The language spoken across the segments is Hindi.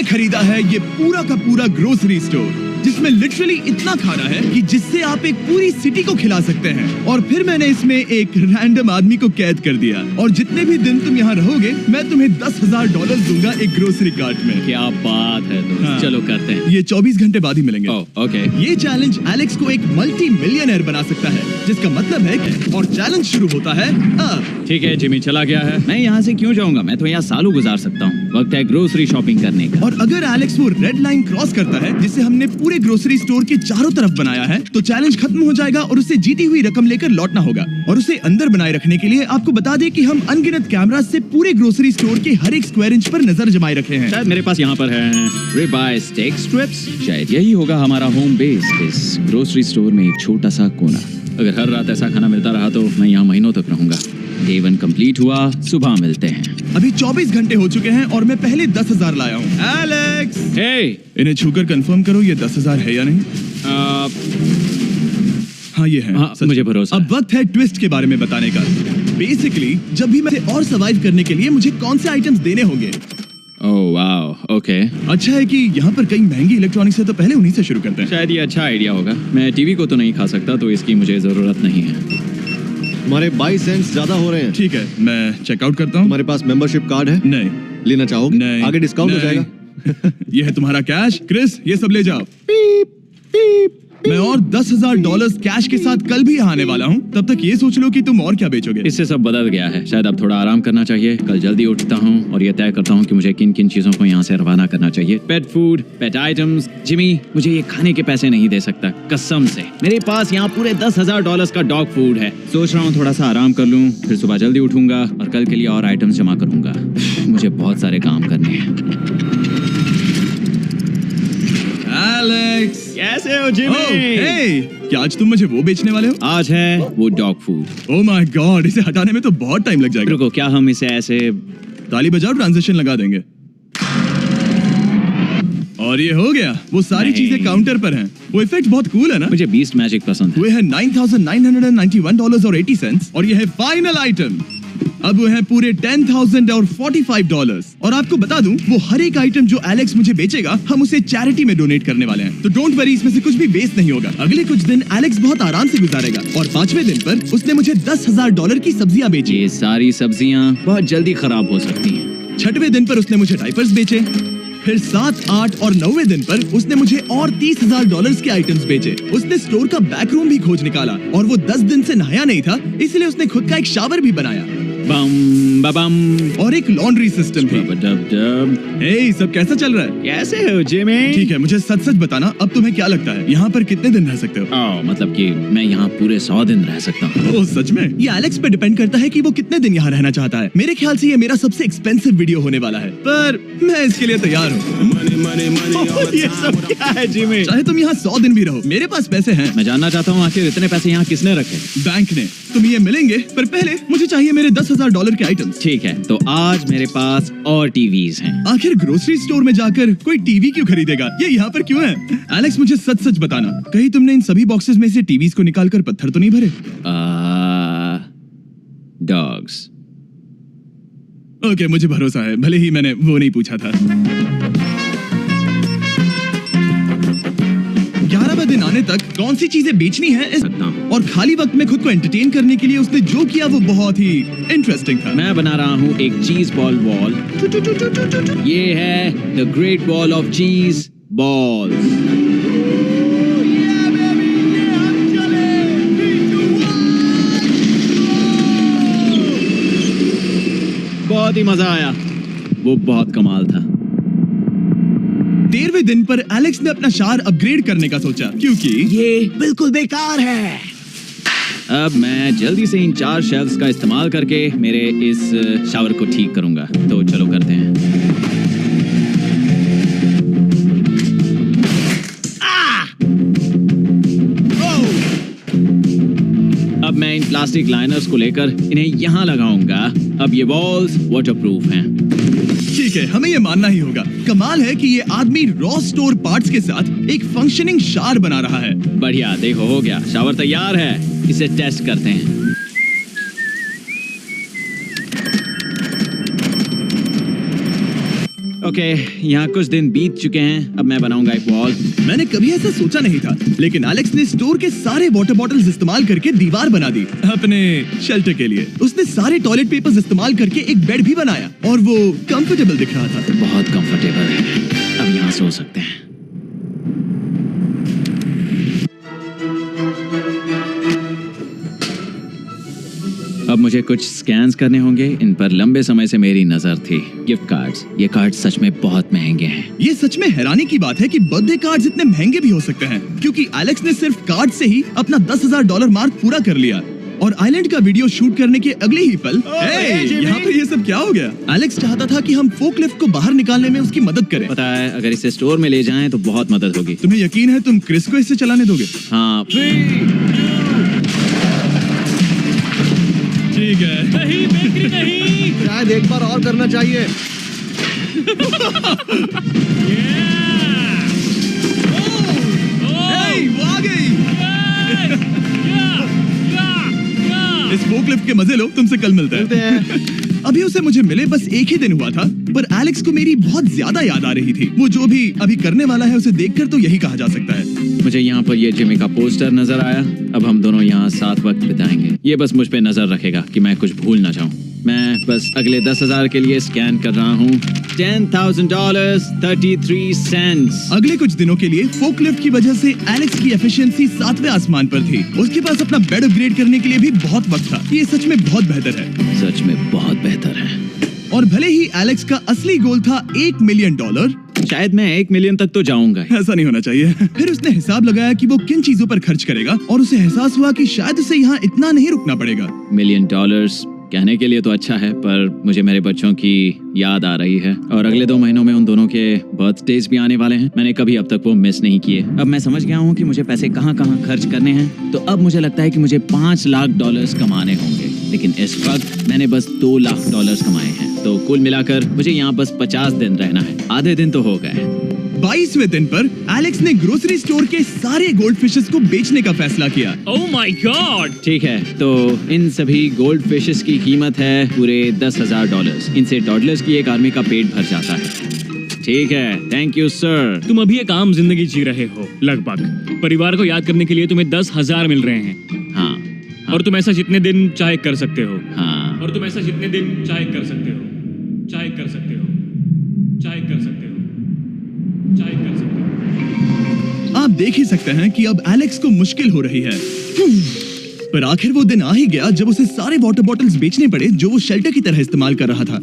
खरीदा है ये पूरा का पूरा ग्रोसरी स्टोर, जिसमें लिटरली इतना खाना है कि जिससे आप एक पूरी सिटी को खिला सकते हैं। और फिर मैंने इसमें एक रैंडम आदमी को कैद कर दिया, और जितने भी दिन तुम यहाँ रहोगे मैं तुम्हें $10,000 दूंगा एक ग्रोसरी कार्ट में। क्या बात है दोस्त। हाँ। चलो करते हैं। ये 24 घंटे बाद ही मिलेंगे। ओके। ये चैलेंज एलेक्स को एक मल्टी मिलियनर बना सकता है, जिसका मतलब है कि और चैलेंज शुरू होता है अब। ठीक है, जिमी चला गया है। मैं यहाँ से क्यों जाऊँगा, मैं तो यहाँ सालों गुजार सकता हूँ। वक्त है ग्रोसरी शॉपिंग करने का। और अगर एलेक्स वो रेड लाइन क्रॉस करता है जिसे हमने पूरे ग्रोसरी स्टोर के चारों तरफ बनाया है, तो चैलेंज खत्म हो जाएगा और उसे जीती हुई रकम लेकर लौटना होगा। और उसे अंदर बनाए रखने के लिए आपको बता दें कि हम अनगिनत कैमरा से पूरे ग्रोसरी स्टोर के हर एक स्क्वायर इंच पर नजर जमाए रखे हैं। शायद मेरे पास यहाँ पर है रिबाई स्टेक स्ट्रिप्स। शायद यही होगा हमारा होम बेस, इस ग्रोसरी स्टोर में एक छोटा सा कोना। अगर हर रात ऐसा खाना मिलता रहा तो मैं यहाँ महीनों तक रहूंगा। डे 1 कंप्लीट हुआ, सुबह मिलते हैं। अभी 24 घंटे हो चुके हैं और मैं पहले 10,000 लाया हूँ। एलेक्स, हे, इन्हें छूकर कंफर्म करो ये 10,000 है या नहीं। हाँ ये है। हाँ, सच। मुझे भरोसा अब वक्त है ट्विस्ट के बारे में बताने का। बेसिकली जब भी मैं और सर्वाइव करने के लिए मुझे कौन से आइटम्स देने होंगे। Oh wow, okay. अच्छा है कि यहाँ पर कई महंगी इलेक्ट्रॉनिक्स है, तो पहले उन्हीं से शुरू करते हैं। शायद ये अच्छा आइडिया होगा। मैं टीवी को तो नहीं खा सकता, तो इसकी मुझे जरूरत नहीं है। हमारे 22 सेंट्स ज्यादा हो रहे हैं। ठीक है, मैं चेकआउट करता हूँ। हमारे पास मेंबरशिप कार्ड है। नहीं। लेना चाहोगे? नहीं। आगे डिस्काउंट हो नहीं। जाएगा। ये है तुम्हारा कैश। क्रिस, ये सब ले जाओ। मैं और $10,000 कैश के साथ कल भी यहाँ आने वाला हूँ। तब तक ये सोच लो कि तुम और क्या बेचोगे। इससे सब बदल गया है। शायद अब थोड़ा आराम करना चाहिए। कल जल्दी उठता हूँ और ये तय करता हूँ कि मुझे किन किन चीजों को यहाँ से रवाना करना चाहिए। पेट फूड, पेट आइटम्स। जिमी मुझे ये खाने के पैसे नहीं दे सकता, कसम से। मेरे पास यहाँ पूरे $10,000 का डॉग फूड है। सोच रहा हूँ थोड़ा सा आराम कर लूँ, फिर सुबह जल्दी उठूंगा और कल के लिए और आइटम्स जमा करूंगा। मुझे बहुत सारे काम करने हैं। एलेक्स, कैसे हो जिमी? हे, क्या आज तुम मुझे वो बेचने वाले हो? आज है वो dog food. Oh my God, इसे हटाने में तो बहुत टाइम लग जाएगा। रुको, क्या हम इसे ऐसे ताली बजाओ, ट्रांजिशन लगा देंगे। और ये हो गया। वो सारी नहीं। चीजें काउंटर पर हैं। वो इफेक्ट बहुत कूल है ना। मुझे बीस्ट मैजिक पसंद है। वो है $9,991.80 और ये है फाइनल आइटम। अब वो है पूरे $10,045 और आपको बता दूं, वो हर एक आइटम जो एलेक्स मुझे बेचेगा हम उसे चैरिटी में डोनेट करने वाले हैं। तो डोंट वरी, इसमें से कुछ भी वेस्ट नहीं होगा। अगले कुछ दिन एलेक्स बहुत आराम से गुजारेगा और 5वें दिन पर उसने मुझे $10,000 की सब्जियां बेची। ये सारी सब्जियां बहुत जल्दी खराब हो सकती हैं। 6वें दिन पर उसने मुझे डाइपर्स बेचे। फिर 7, 8 और 9वें दिन पर उसने मुझे और $30,000 के आइटम्स बेचे। उसने स्टोर का बैक रूम भी खोज निकाला और वो 10 दिन से नहाया नहीं था, इसलिए उसने खुद का एक शावर भी बनाया। बम बम और एक लॉन्ड्री सिस्टम भी। डब। हे, सब कैसा चल रहा है? कैसे हो जिमी? ठीक है, मुझे सच सच बताना, अब तुम्हें क्या लगता है यहाँ पर कितने दिन रह सकते हो? मतलब कि मैं यहाँ पूरे 100 दिन रह सकता हूँ। ओह सच में? ये एलेक्स पे डिपेंड करता है कि वो कितने दिन यहाँ रहना चाहता है। मेरे ख्याल से ये मेरा सबसे एक्सपेंसिव वीडियो होने वाला है, पर मैं इसके लिए तैयार हूँ। ये सब क्या है जिमी? चाहे तुम यहाँ 100 दिन भी रहो, मेरे पास पैसे हैं। मैं जानना चाहता हूँ आखिर इतने पैसे यहाँ किसने रखे? बैंक ने। तुम्हें ये मिलेंगे, पर पहले मुझे चाहिए मेरे $10,000 के आइटम्स। ठीक है, तो आज मेरे पास और टीवीज हैं। आखिर ग्रोसरी स्टोर में जाकर कोई टीवी क्यों खरीदेगा? ये यहाँ पर क्यों है? एलेक्स, मुझे सच सच बताना, कहीं तुमने इन सभी बॉक्सेस में से टीवीज को निकालकर पत्थर तो नहीं भरे? डॉग्स। ओके, मुझे भरोसा है, भले ही मैंने वो नहीं पूछा था। 11वें दिन आने तक कौन सी चीजें बेचनी है और खाली वक्त में खुद को एंटरटेन करने के लिए उसने जो किया वो बहुत ही इंटरेस्टिंग था। मैं बना रहा हूँ एक चीज बॉल वॉल। ये है द ग्रेट वॉल ऑफ चीज बॉल्स। बहुत ही मजा आया, वो बहुत कमाल था। 13वें दिन पर एलेक्स ने अपना शावर अपग्रेड करने का सोचा, क्योंकि ये बिल्कुल बेकार है। अब मैं जल्दी से इन 4 शेल्फ्स का इस्तेमाल करके मेरे इस शावर को ठीक करूंगा। तो चलो करते हैं। अब मैं इन प्लास्टिक लाइनर्स को लेकर इन्हें यहाँ लगाऊंगा। अब ये वॉल्स वाटरप्रूफ हैं। ठीक है, हमें ये मानना ही होगा। कमाल है कि ये आदमी रॉ स्टोर पार्ट्स के साथ एक फंक्शनिंग शावर बना रहा है। बढ़िया, देखो हो गया, शावर तैयार है। इसे टेस्ट करते हैं। ओके, यहाँ कुछ दिन बीत चुके हैं। अब मैं बनाऊंगा एक वॉल। मैंने कभी ऐसा सोचा नहीं था, लेकिन एलेक्स ने स्टोर के सारे वाटर बॉटल्स इस्तेमाल करके दीवार बना दी अपने शेल्टर के लिए। उसने सारे टॉयलेट पेपर्स इस्तेमाल करके एक बेड भी बनाया और वो कंफर्टेबल दिख रहा था। बहुत कंफर्टेबल है। अब यहाँ सो सकते हैं। अब मुझे कुछ स्कैन्स करने होंगे। इन पर लंबे समय से मेरी नजर थी। Gift cards. ये कार्ड सच में बहुत महंगे हैं। ये सच में हैरानी की बात है कि बर्थडे कार्ड्स इतने महंगे भी हो सकते हैं, क्योंकि एलेक्स ने सिर्फ कार्ड से ही अपना $10,000 मार्क पूरा कर लिया। और आइलैंड का वीडियो शूट करने के अगले ही पल यहाँ पर ये सब क्या हो गया? एलेक्स चाहता था कि हम फोकलिफ्ट को बाहर निकालने में उसकी मदद करें। पता है, अगर इसे स्टोर में ले जाएं तो बहुत मदद होगी। तुम्हें यकीन है तुम क्रिस को इससे चलाने दोगे? हाँ। ठीक है। नहीं बेकरी नहीं। शायद एक बार और करना चाहिए। वो आ गई। इस फोकलिफ्ट के मजे लो, तुमसे कल मिलते हैं। अभी उसे मुझे मिले बस एक ही दिन हुआ था, पर एलेक्स को मेरी बहुत ज्यादा याद आ रही थी। वो जो भी अभी करने वाला है उसे देखकर तो यही कहा जा सकता है। मुझे यहाँ पर ये जिमी का पोस्टर नजर आया। अब हम दोनों यहाँ साथ वक्त बिताएंगे। ये बस मुझ पे नजर रखेगा कि मैं कुछ भूल ना जाऊँ। मैं बस अगले 10,000 के लिए स्कैन कर रहा हूँ। $10,000 33 सेंट्स। अगले कुछ दिनों के लिए फोकलिफ्ट की वजह से एलेक्स की एफिशिएंसी 7वें आसमान पर थी। उसके पास अपना बेड अपग्रेड करने के लिए भी बहुत वक्त था। ये सच में बहुत बेहतर है। सच में बहुत बेहतर है। और भले ही एलेक्स का असली गोल था $1 मिलियन, शायद मैं 1 मिलियन तक तो जाऊंगा। ऐसा नहीं होना चाहिए। फिर उसने हिसाब लगाया कि वो किन चीजों पर खर्च करेगा और उसे एहसास हुआ कि शायद उसे यहाँ इतना नहीं रुकना पड़ेगा। $1 मिलियन कहने के लिए तो अच्छा है, पर मुझे मेरे बच्चों की याद आ रही है और अगले 2 महीनों में उन दोनों के बर्थडेज भी आने वाले हैं। मैंने कभी अब तक वो मिस नहीं किए। अब मैं समझ गया हूँ कि मुझे पैसे कहाँ कहाँ खर्च करने हैं। तो अब मुझे लगता है कि मुझे $5 लाख कमाने होंगे, लेकिन इस वक्त मैंने बस $2 लाख कमाए हैं। तो कुल मिलाकर मुझे यहाँ बस 50 दिन रहना है। आधे दिन तो हो गए। 22वें दिन पर एलेक्स ने ग्रोसरी स्टोर के सारे गोल्ड फिशेस को बेचने का फैसला किया। Oh my God. ठीक है, तो इन सभी गोल्ड फिशेस की कीमत है पूरे $10,000। इनसे टॉडलर्स की एक आर्मी का पेट भर जाता है। ठीक है, थैंक यू सर। तुम अभी एक आम जिंदगी जी रहे हो लगभग। परिवार को याद करने के लिए तुम्हें 10,000 मिल रहे हैं। हाँ, और तुम ऐसा जितने दिन चाहे कर सकते हो। हाँ। और तुम ऐसा जितने दिन चाहे कर सकते हो। चाहे कर सकते हो। चाहे कर सकते हो। चाहे कर सकते हो। आप देख ही सकते हैं कि अब एलेक्स को मुश्किल हो रही है। पर आखिर वो दिन आ ही गया जब उसे सारे वाटर बॉटल्स बेचने पड़े जो वो शेल्टर की तरह इस्तेमाल कर रहा था।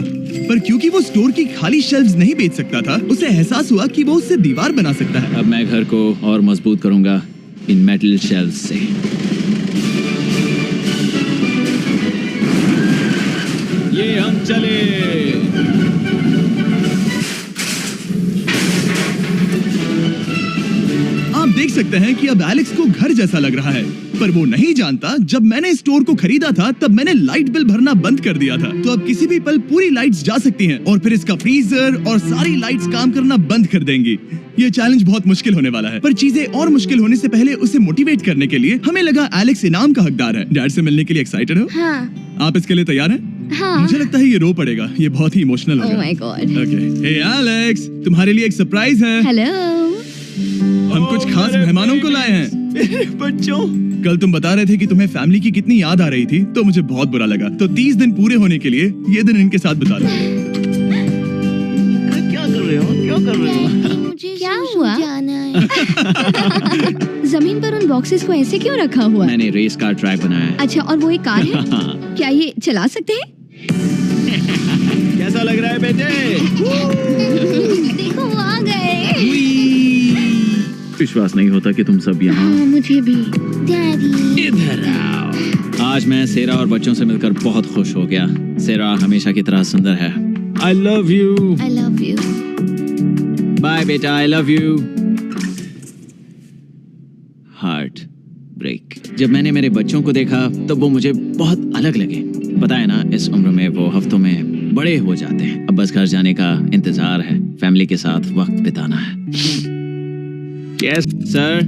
पर क्योंकि वो स्टोर की खाली शेल्फ्स नहीं बेच सकता था, उसे एहसास हुआ कि वो उससे दीवार बना सकता है। अब मैं घर को और मजबूत करूंगा इन मेटल शेल्फ्स से। ये हम चले। आप देख सकते हैं कि अब एलेक्स को घर जैसा लग रहा है, पर वो नहीं जानता जब मैंने स्टोर को खरीदा था तब मैंने लाइट बिल भरना बंद कर दिया था। तो अब किसी भी पल पूरी लाइट्स जा सकती हैं और फिर इसका फ्रीजर और सारी लाइट्स काम करना बंद कर देंगी। ये चैलेंज बहुत मुश्किल होने वाला है, पर चीजें और मुश्किल होने से पहले उसे मोटिवेट करने के लिए हमें लगा एलेक्स इनाम का हकदार है। डैड से मिलने के लिए एक्साइटेड हो? हाँ। आप इसके लिए तैयार हैं? हाँ। मुझे लगता है ये रो पड़ेगा। ये बहुत ही इमोशनल Oh होगा। my God. Okay, hey Alex, तुम्हारे लिए एक सरप्राइज है। हेलो। हम कुछ खास मेहमानों को लाए हैं। बच्चों, कल तुम बता रहे थे कि तुम्हें फैमिली की कितनी याद आ रही थी, तो मुझे बहुत बुरा लगा। तो 30 दिन पूरे होने के लिए ये दिन इनके साथ बिता लो। क्या कर रहे हो? क्या कर रहे हो? मुझे क्या हुआ? जाना है। जमीन पर उन बॉक्सेस को ऐसे क्यों रखा हुआ है? मैंने रेस कार ट्रैक बनाया है। अच्छा, और वो एक कार है? क्या ये चला सकते हैं? कैसा लग रहा है बेटे? देखो वो आ गए। विश्वास नहीं होता कि तुम सब यहाँ। हाँ, मुझे भी। डैडी। इधर आओ। आज मैं सेरा और बच्चों से मिलकर बहुत खुश हो गया। सेरा हमेशा की तरह सुंदर है। I love you. I love you. Bye बेटा, I love you. Heart break. जब मैंने मेरे बच्चों को देखा तब वो मुझे बहुत अलग लगे। पता है ना, इस उम्र में वो हफ्तों में बड़े हो जाते हैं। अब बस घर जाने का इंतजार है, फैमिली के साथ वक्त बिताना है। Yes sir.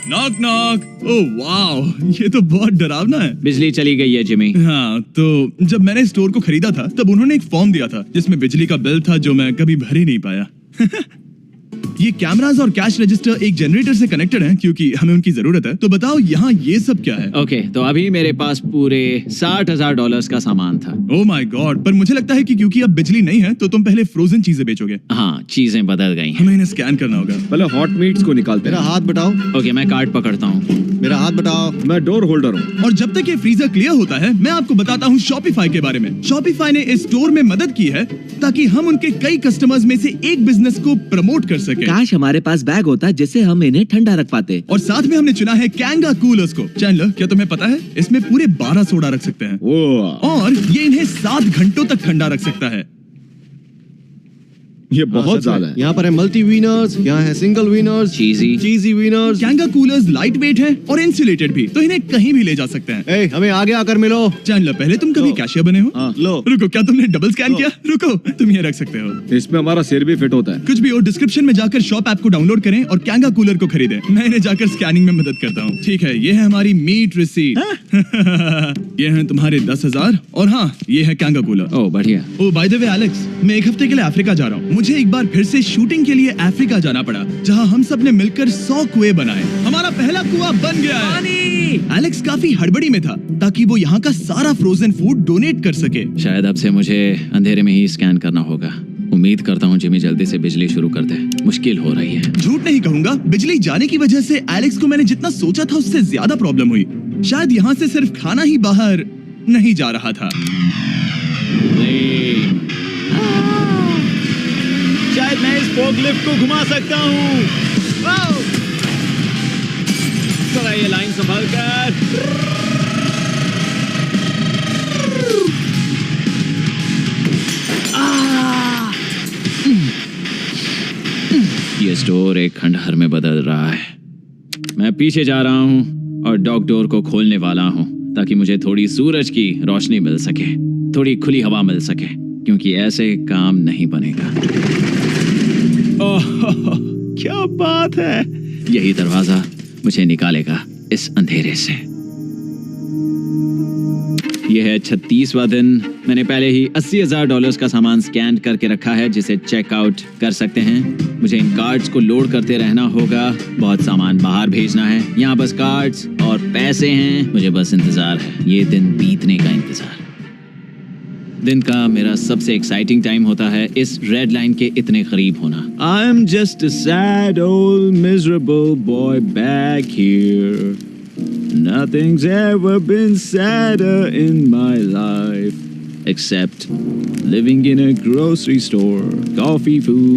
Knock knock. Oh wow, ये तो बहुत डरावना है। बिजली चली गई है जिमी। हाँ, तो जब मैंने स्टोर को खरीदा था तब उन्होंने एक फॉर्म दिया था जिसमें बिजली का बिल था जो मैं कभी भर ही नहीं पाया। ये कैमरास और कैश रजिस्टर एक जनरेटर से कनेक्टेड हैं क्योंकि हमें उनकी जरूरत है। तो बताओ यहाँ ये सब क्या है? ओके, तो अभी मेरे पास पूरे $60,000 का सामान था। ओह माय गॉड, पर मुझे लगता है कि क्योंकि अब बिजली नहीं है तो तुम पहले फ्रोजन चीजें बेचोगे। हाँ, चीजें बदल गई हैं। हमें इन्हें स्कैन करना होगा। पहले हॉट मीट्स को निकालते मेरा हैं। हाथ बताओ। ओके, मैं कार्ड पकड़ता हूँ। मेरा हाथ बताओ। मैं डोर होल्डर हूँ। और जब तक ये फ्रीजर क्लियर होता है मैं आपको बताता हूँ शॉपिफाई के बारे में। शॉपिफाई ने इस स्टोर में मदद की है ताकि हम उनके कई कस्टमर्स में से एक बिजनेस को प्रमोट कर सके। काश हमारे पास बैग होता जिससे हम इन्हें ठंडा रख पाते। और साथ में हमने चुना है कैंगा कूलर्स को। चैनलर, क्या तुम्हें पता है इसमें पूरे 12 सोडा रख सकते हैं ओह, और ये इन्हें 7 घंटों तक ठंडा रख सकता है। ये बहुत ज्यादा है। यहाँ पर है मल्टी विनर्स, यहाँ है single winners, cheesy. Cheesy winners. Kanga coolers lightweight है और इंसुलेटेड भी, तो इन्हें कहीं भी ले जा सकते हैं। ए, हमें आगे आकर मिलो। चैनलर, पहले तुम कभी लो। कैशियर बने हो? हाँ। लो। रुको, क्या तुमने डबल स्कैन लो। किया? रुको, तुम ये रख सकते हो। इसमें हमारा सिर भी फिट होता है। कुछ भी हो, डिस्क्रिप्शन में जाकर शॉप ऐप को डाउनलोड करें और कैंगा कूलर को खरीदें। मैं इन्हें जाकर स्कैनिंग में मदद करता हूँ। ठीक है, ये है हमारी मीट रिसीट। ये है तुम्हारे 10,000 और हाँ, ये है कैंगा कूलर। ओह बढ़िया। ओ बाय द वे एलेक्स, मैं एक हफ्ते के लिए अफ्रीका जा रहा हूँ। मुझे एक बार फिर से शूटिंग के लिए अफ्रीका जाना पड़ा, जहाँ हम सब ने मिलकर 100 कुएं बनाए। हमारा पहला कुआं बन गया है। एलेक्स काफी हड़बड़ी में था ताकि वो यहाँ का सारा फ्रोजन फूड डोनेट कर सके। शायद अब से मुझे अंधेरे में ही स्कैन करना होगा। उम्मीद करता हूँ जिमी जल्दी से बिजली शुरू कर दे। मुश्किल हो रही है। झूठ नहीं कहूंगा, बिजली जाने की वजह से एलेक्स को मैंने जितना सोचा था उससे ज्यादा प्रॉब्लम हुई। शायद यहाँ से सिर्फ खाना ही बाहर नहीं जा रहा था। शायद मैं इस फोकलिफ्ट को घुमा सकता हूँ। थोड़ा ये लाइन संभाल कर। ये स्टोर एक खंडहर में बदल रहा है। मैं पीछे जा रहा हूँ और डॉग डोर को खोलने वाला हूँ ताकि मुझे थोड़ी सूरज की रोशनी मिल सके, थोड़ी खुली हवा मिल सके, क्योंकि ऐसे काम नहीं बनेगा। ओह, क्या बात है। यही दरवाजा मुझे निकालेगा इस अंधेरे से। यह है 36वां दिन। मैंने पहले ही $80,000 का सामान स्कैन करके रखा है जिसे चेकआउट कर सकते हैं। मुझे इन कार्ड्स को लोड करते रहना होगा। बहुत सामान बाहर भेजना है। यहाँ बस कार्ड्स और पैसे हैं। मुझे बस इंतजार है, ये दिन बीतने का इंतजार। दिन का मेरा सबसे एक्साइटिंग टाइम होता है इस रेड लाइन के इतने करीब होना। I am just a sad old miserable boy back here. Nothing's ever been sadder in my life except living in a grocery store, coffee, food.